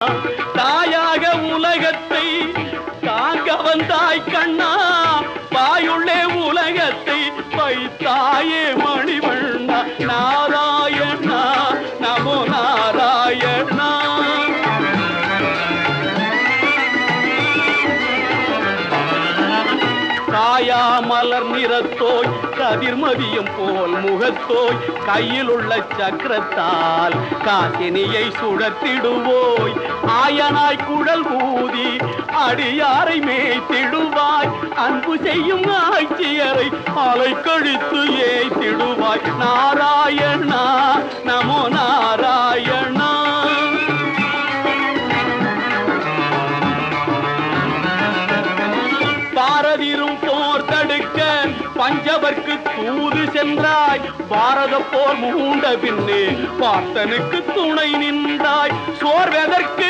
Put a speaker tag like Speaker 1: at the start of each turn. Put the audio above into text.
Speaker 1: தாயாக உலகத்தை தாங்க வந்தாய் கண்ணா, பாயுள்ளே உலகத்தை வைத்தாயே மணிவண்ணா. நாராயணா நமோ நாராயணா. காயா மலர் நிறத்தோய் கதிர்மதியம் போல் முகத்தோய், கையில் உள்ள சக்கரத்தால் காசினியை சுழத்திடுவோய். ஆயனாய் குழல் ஊதி அடியாரை மேய்த்திடுவாய், அன்பு செய்யும் ஆட்சியரை அலை கழித்து ஏய்த்திடுவாய். நாராயணா நமோ நாராயணா. பாரதிரும் போர் தடுக்க பஞ்சவர்க்கு தூது சென்றாய், பாரத போர் மூண்ட பின்னே பார்த்தனுக்கு துணை நின்றாய். சோர்வெதற்கு